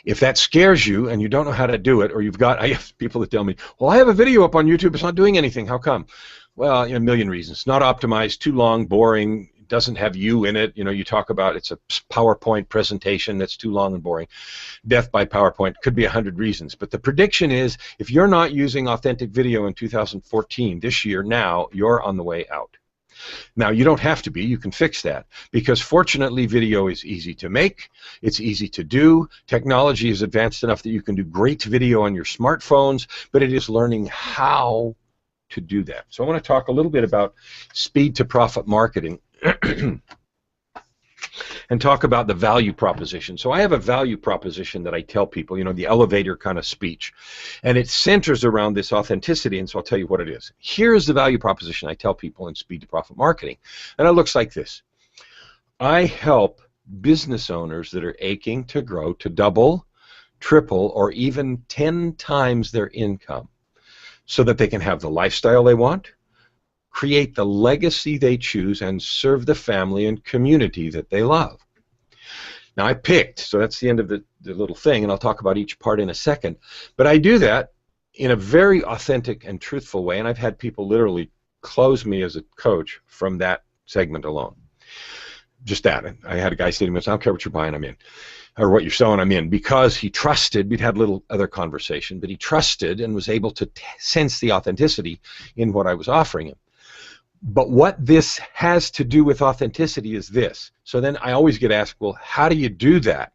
If that scares you and you don't know how to do it, or I have people that tell me, well, I have a video up on YouTube, it's not doing anything. How come? Well, a million reasons. It's not optimized, too long, boring, doesn't have you in it. You talk about it's a PowerPoint presentation that's too long and boring. Death by PowerPoint. Could be 100 reasons. But the prediction is if you're not using authentic video in 2014, this year, now, you're on the way out. Now, you don't have to be. You can fix that because fortunately video is easy to make. It's easy to do. Technology is advanced enough that you can do great video on your smartphones, but it is learning how to do that. So I want to talk a little bit about speed to profit marketing and talk about the value proposition. So I have a value proposition that I tell people, the elevator kind of speech, and it centers around this authenticity, and so I'll tell you what it is. Here's the value proposition I tell people in speed to profit marketing, and it looks like this. I help business owners that are aching to grow to double, triple, or even 10 times their income so that they can have the lifestyle they want, create the legacy they choose, and serve the family and community that they love. Now I picked, so that's the end of the little thing, and I'll talk about each part in a second, but I do that in a very authentic and truthful way, and I've had people literally close me as a coach from that segment alone. Just that. I had a guy say to me, I don't care what you're buying, I'm in. Or what you're selling, I'm in, because he trusted. We'd had a little other conversation, but he trusted and was able to sense the authenticity in what I was offering him. But what this has to do with authenticity is this. So then I always get asked, well, how do you do that?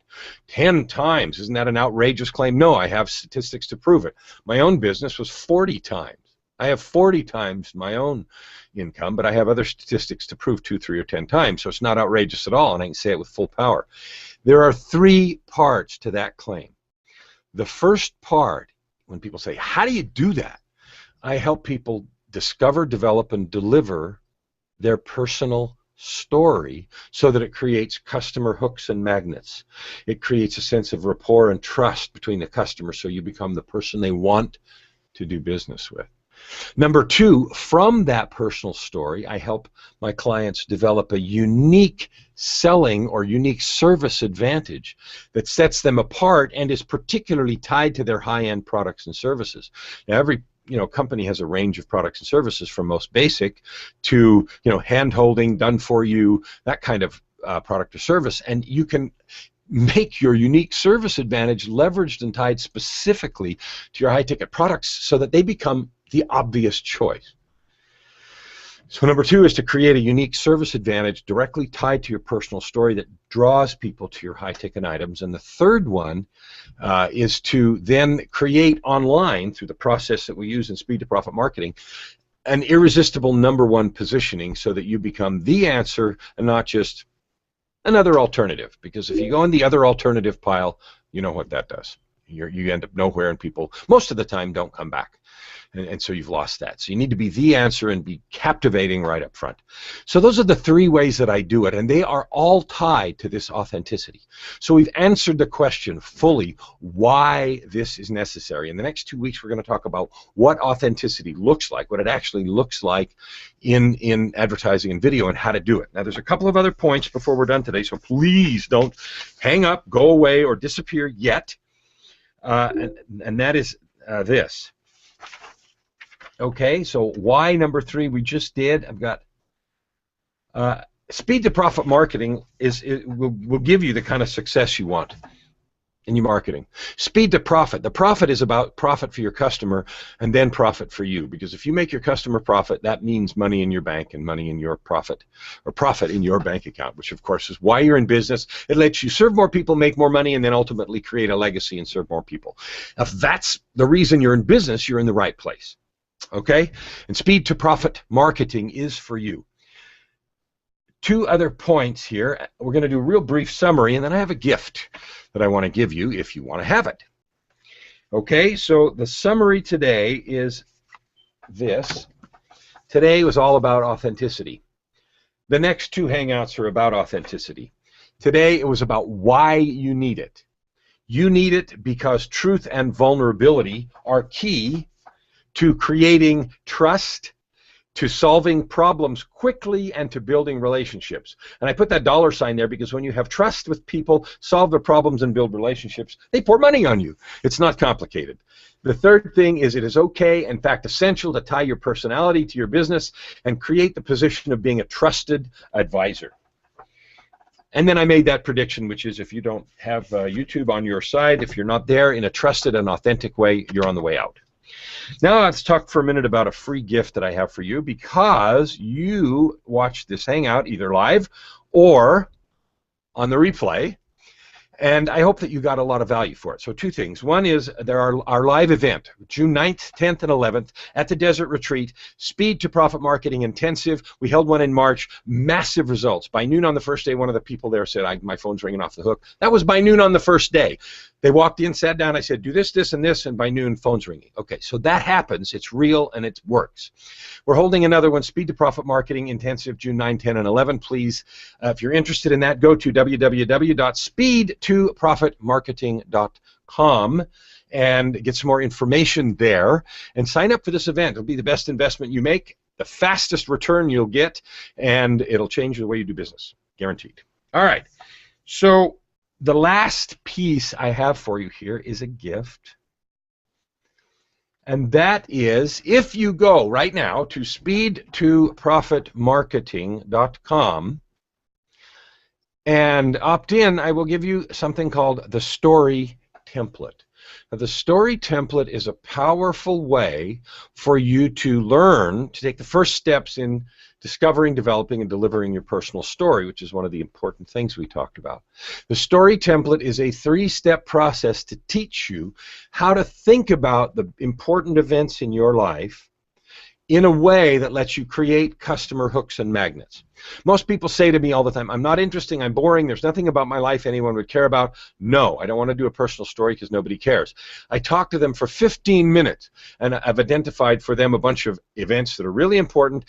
10 times, isn't that an outrageous claim? No, I have statistics to prove it. My own business was 40 times. I have 40 times my own income, but I have other statistics to prove 2, 3, or 10 times, so it's not outrageous at all, and I can say it with full power. There are 3 parts to that claim. The first part, when people say, how do you do that? I help people discover, develop, and deliver their personal story so that it creates customer hooks and magnets. It creates a sense of rapport and trust between the customer so you become the person they want to do business with. Number 2, from that personal story, I help my clients develop a unique selling or unique service advantage that sets them apart and is particularly tied to their high-end products and services. Now, every company has a range of products and services, from most basic to hand-holding, done for you, that kind of product or service, and you can make your unique service advantage leveraged and tied specifically to your high-ticket products so that they become the obvious choice. So number 2 is to create a unique service advantage directly tied to your personal story that draws people to your high-ticket items. And the third one is to then create online, through the process that we use in speed to profit marketing, an irresistible number 1 positioning so that you become the answer and not just another alternative. Because if you go in the other alternative pile, you know what that does. You end up nowhere, and people most of the time don't come back. And so you've lost that. So you need to be the answer and be captivating right up front. So those are the 3 ways that I do it, and they are all tied to this authenticity. So we've answered the question fully why this is necessary. In the next 2 weeks, we're going to talk about what authenticity looks like, what it actually looks like in advertising and video, and how to do it. Now, there's a couple of other points before we're done today, so please don't hang up, go away, or disappear yet. And that is this. Okay, so why number 3 we just did. I've got speed to profit marketing will give you the kind of success you want. in your marketing. Speed to profit. The profit is about profit for your customer and then profit for you. Because if you make your customer profit, that means money in your bank and money in your profit, or profit in your bank account, which of course is why you're in business. It lets you serve more people, make more money, and then ultimately create a legacy and serve more people. If that's the reason you're in business, you're in the right place. Okay? And speed to profit marketing is for you. Two other points here. We're going to do a real brief summary, and then I have a gift that I want to give you if you want to have it. Okay, so the summary today is this. Today was all about authenticity. The next two hangouts are about authenticity. Today it was about why you need it. You need it because truth and vulnerability are key to creating trust, to solving problems quickly, and to building relationships. And I put that dollar sign there because when you have trust with people, solve their problems, and build relationships, they pour money on you. It's not complicated. The third thing is it is okay, in fact essential, to tie your personality to your business and create the position of being a trusted advisor. And then I made that prediction, which is if you don't have YouTube on your side, if you're not there in a trusted and authentic way, you're on the way out. Now let's talk for a minute about a free gift that I have for you because you watched this hangout either live or on the replay, and I hope that you got a lot of value for it. So two things. One is our live event, June 9th, 10th, and 11th at the Desert Retreat, Speed to Profit Marketing Intensive. We held one in March. Massive results. By noon on the first day, one of the people there said, my phone's ringing off the hook. That was by noon on the first day. They walked in, sat down, I said, do this, this, and this, and by noon, phone's ringing. Okay, so that happens. It's real, and it works. We're holding another one, Speed to Profit Marketing Intensive, June 9, 10, and 11. Please, if you're interested in that, go to www.speedtoprofitmarketing.com and get some more information there, and sign up for this event. It'll be the best investment you make, the fastest return you'll get, and it'll change the way you do business, guaranteed. All right, so the last piece I have for you here is a gift, and that is if you go right now to speedtoprofitmarketing.com and opt in, I will give you something called the story template. Now, the story template is a powerful way for you to learn to take the first steps in discovering, developing, and delivering your personal story, which is one of the important things we talked about. The story template is a three-step process to teach you how to think about the important events in your life in a way that lets you create customer hooks and magnets. Most people say to me all the time, I'm not interesting, I'm boring, there's nothing about my life anyone would care about. No, I don't want to do a personal story because nobody cares. I talk to them for 15 minutes, and I've identified for them a bunch of events that are really important,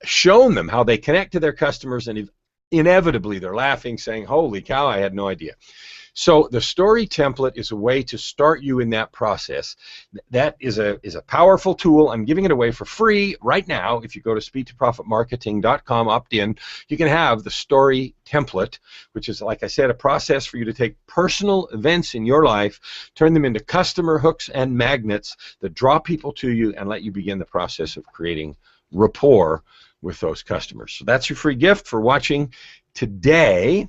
shown them how they connect to their customers, and inevitably they're laughing, saying, holy cow, I had no idea. So the story template is a way to start you in that process. That is a powerful tool. I'm giving it away for free right now. If you go to speedtoprofitmarketing.com, opt in, you can have the story template, which is, like I said, a process for you to take personal events in your life, turn them into customer hooks and magnets that draw people to you and let you begin the process of creating rapport with those customers. So that's your free gift for watching today.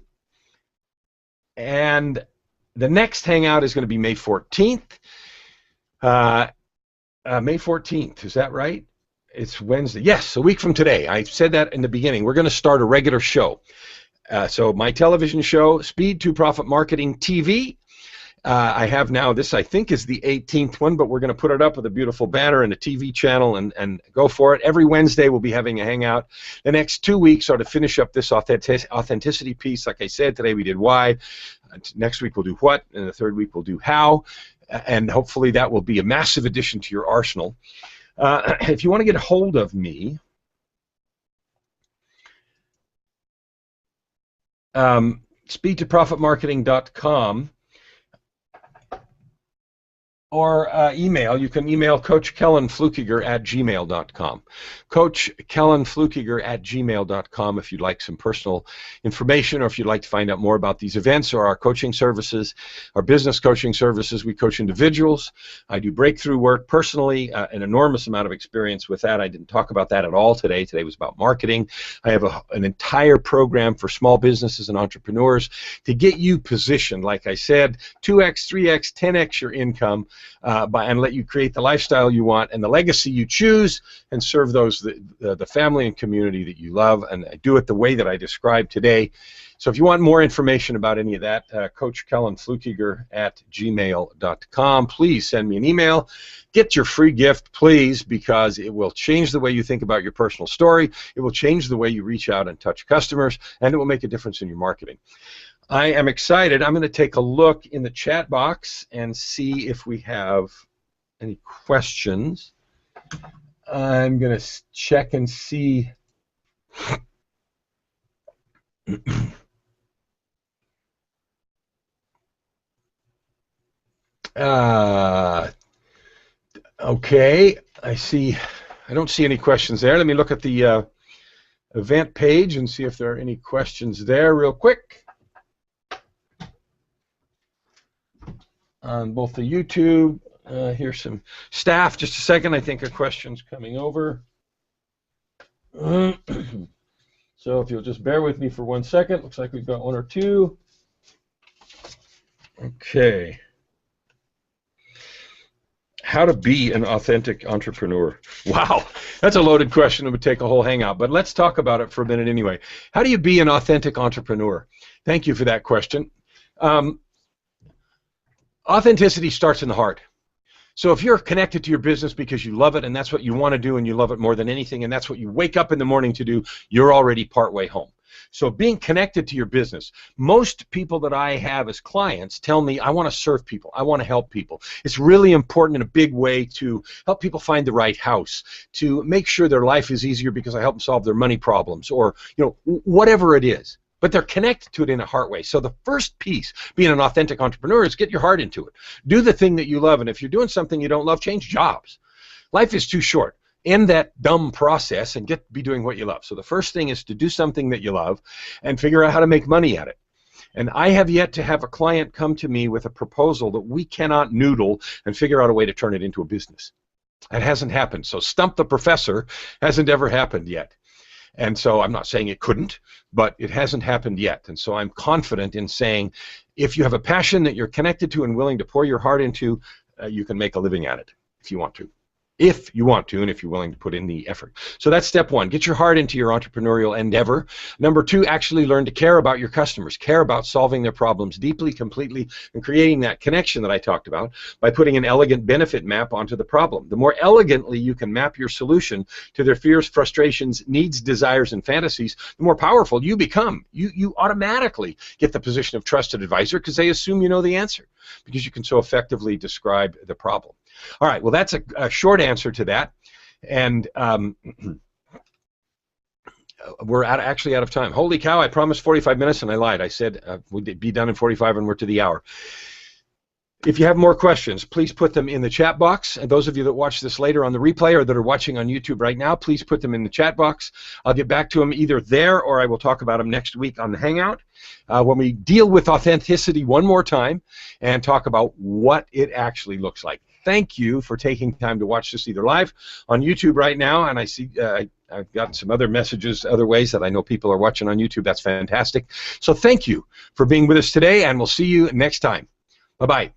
And the next hangout is going to be May 14th. May 14th, is that right? It's Wednesday. Yes, a week from today. I said that in the beginning. We're going to start a regular show. So my television show, Speed to Profit Marketing TV. I have now, this I think is the 18th one, but we're going to put it up with a beautiful banner and a TV channel and go for it. Every Wednesday we'll be having a hangout. The next 2 weeks are to finish up this authenticity piece. Like I said, today we did why. Next week we'll do what, and the third week we'll do how. And hopefully that will be a massive addition to your arsenal. If you want to get a hold of me, speedtoprofitmarketing.com. or email. You can email Coach Kellan Fluckiger at gmail.com. Coach Kellan Fluckiger at gmail.com if you'd like some personal information, or if you'd like to find out more about these events or our coaching services, our business coaching services. We coach individuals. I do breakthrough work personally, an enormous amount of experience with that. I didn't talk about that at all today. Today was about marketing. I have an entire program for small businesses and entrepreneurs to get you positioned, like I said, 2x, 3x, 10x your income, and let you create the lifestyle you want and the legacy you choose, and serve those the family and community that you love, and do it the way that I described today. So if you want more information about any of that, Coach Kellan Fluckiger at gmail.com. Please send me an email. Get your free gift, please, because it will change the way you think about your personal story. It will change the way you reach out and touch customers, and it will make a difference in your marketing. I am excited. I'm going to take a look in the chat box and see if we have any questions. I'm going to check and see. Okay, I see. I don't see any questions there. Let me look at the event page and see if there are any questions there real quick. On both the YouTube, here's some staff. Just a second, I think a question's coming over. So if you'll just bear with me for 1 second, looks like we've got one or two. Okay. How to be an authentic entrepreneur. Wow, that's a loaded question. It would take a whole hangout, but let's talk about it for a minute anyway. How do you be an authentic entrepreneur? Thank you for that question. Authenticity starts in the heart. So if you're connected to your business because you love it and that's what you want to do and you love it more than anything and that's what you wake up in the morning to do, you're already partway home. So being connected to your business, most people that I have as clients tell me, I want to serve people, I want to help people. It's really important in a big way to help people find the right house, to make sure their life is easier because I help them solve their money problems, or whatever it is. But they're connected to it in a heart way. So the first piece, being an authentic entrepreneur, is get your heart into it. Do the thing that you love, and if you're doing something you don't love, change jobs. Life is too short. End that dumb process and be doing what you love. So the first thing is to do something that you love and figure out how to make money at it. And I have yet to have a client come to me with a proposal that we cannot noodle and figure out a way to turn it into a business. It hasn't happened. So stump the professor hasn't ever happened yet. And so I'm not saying it couldn't, but it hasn't happened yet. And so I'm confident in saying if you have a passion that you're connected to and willing to pour your heart into, you can make a living at it if you want to. If you want to, and if you're willing to put in the effort. So that's step one. Get your heart into your entrepreneurial endeavor. Number two, actually learn to care about your customers. Care about solving their problems deeply, completely, and creating that connection that I talked about by putting an elegant benefit map onto the problem. The more elegantly you can map your solution to their fears, frustrations, needs, desires, and fantasies, the more powerful you become. You automatically get the position of trusted advisor because they assume you know the answer because you can so effectively describe the problem. All right, well, that's a short answer to that, and we're actually out of time. Holy cow, I promised 45 minutes, and I lied. I said we'd be done in 45, and we're to the hour. If you have more questions, please put them in the chat box, and those of you that watch this later on the replay or that are watching on YouTube right now, please put them in the chat box. I'll get back to them either there or I will talk about them next week on the Hangout when we deal with authenticity one more time and talk about what it actually looks like. Thank you for taking time to watch this either live on YouTube right now, and I see I've gotten some other messages, other ways that I know people are watching on YouTube. That's fantastic. So thank you for being with us today, and we'll see you next time. Bye-bye.